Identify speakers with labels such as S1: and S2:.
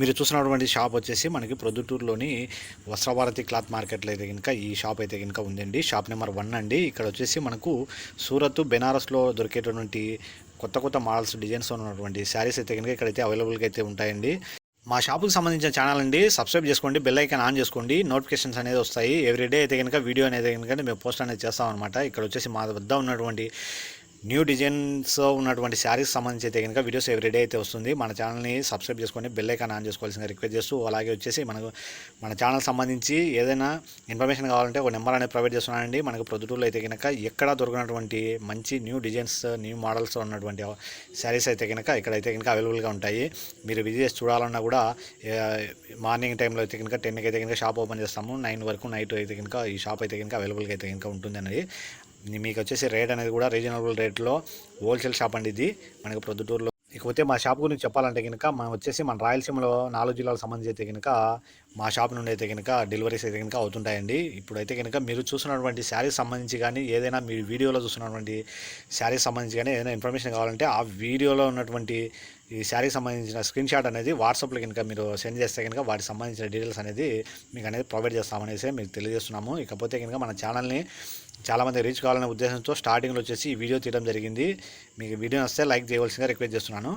S1: మీరు చూసినటువంటి షాప్ వచ్చేసి మనకి ప్రొద్దుటూరులోని వస్త్రభారతి క్లాత్ మార్కెట్లో అయితే కనుక ఈ షాప్ అయితే కనుక ఉందండి. షాప్ నెంబర్ 1 అండి. ఇక్కడ వచ్చేసి మనకు సూరత్ బెనారస్లో దొరికేటటువంటి కొత్త కొత్త మోడల్స్ డిజైన్స్ ఉన్నటువంటి శారీస్ అయితే కనుక ఇక్కడైతే అవైలబుల్గా అయితే ఉంటాయండి. మా షాపుకి సంబంధించిన ఛానల్ అండి, సబ్స్క్రైబ్ చేసుకోండి, బెల్ ఐకాన్ ఆన్ చేసుకోండి, నోటిఫికేషన్స్ అనేది వస్తాయి. ఎవ్రీడే అయితే కనుక వీడియో అనేది కనుక మేము పోస్ట్ అనేది చేస్తాం అనమాట. ఇక్కడ వచ్చేసి మా వద్ద ఉన్నటువంటి న్యూ డిజైన్స్ ఉన్నటువంటి శారీస్ సంబంధించి అయితే కనుక వీడియోస్ ఎవ్రీడే అయితే వస్తుంది. మన ఛానల్ని సబ్స్క్రైబ్ చేసుకొని బెల్ ఐకాన్ ఆన్ చేసుకోవాల్సిందిగా రిక్వెస్ట్ చేస్తూ, అలాగే వచ్చేసి మన ఛానల్ సంబంధించి ఏదైనా ఇన్ఫర్మేషన్ కావాలంటే ఒక నెంబర్ అనేది ప్రొవైడ్ చేస్తున్నానండి. మనకు ప్రొద్దుటూరులో అయితే కనుక ఎక్కడ దొరికినటువంటి మంచి న్యూ డిజైన్స్ న్యూ మోడల్స్ ఉన్నటువంటి శారీస్ అయితే కనుక ఇక్కడైతే కనుక అవైలబుల్గా ఉంటాయి. మీరు విజిట్ చేసి చూడాలన్నా కూడా మార్నింగ్ టైంలో అయితే కనుక 10కి అయితే కనుక షాప్ ఓపెన్ చేస్తాము. 9 వరకు నైట్ అయితే కనుక ఈ షాప్ అయితే కనుక అవైలబుల్గా అయితే కనుక ఉంటుంది అనేది. మీకు వచ్చేసి రేట్ అనేది కూడా రీజనబుల్ రేట్లో హోల్సేల్ షాప్ అండి ఇది మనకు ప్రొద్దుటూరులో. ఇకపోతే మా షాప్ గురించి చెప్పాలంటే కనుక మనం వచ్చేసి మన రాయలసీమలో 4 జిల్లాలకు సంబంధించి అయితే కనుక మా షాప్ నుండి అయితే కనుక డెలివరీస్ అయితే కనుక అవుతుంటాయండి. ఇప్పుడైతే కనుక మీరు చూస్తున్నటువంటి శారీస్ సంబంధించి కానీ ఏదైనా మీ వీడియోలో చూస్తున్నటువంటి శారీస్ సంబంధించి కానీ ఏదైనా ఇన్ఫర్మేషన్ కావాలంటే ఆ వీడియోలో ఉన్నటువంటి ఈ శారీకి సంబంధించిన స్క్రీన్ షాట్ అనేది వాట్సాప్లో కనుక మీరు సెండ్ చేస్తే కనుక వాటికి సంబంధించిన డీటెయిల్స్ అనేది మీకు అనేది ప్రొవైడ్ చేస్తామనేసి మీకు తెలియజేస్తున్నాము. ఇకపోతే కనుక మన ఛానల్ని చాలామంది రీచ్ కావాలనే ఉద్దేశంతో స్టార్టింగ్లో వచ్చేసి ఈ వీడియో తీయడం జరిగింది. మీకు వీడియో వస్తే లైక్ చేయవలసిందిగా రిక్వెస్ట్ చేస్తున్నాను.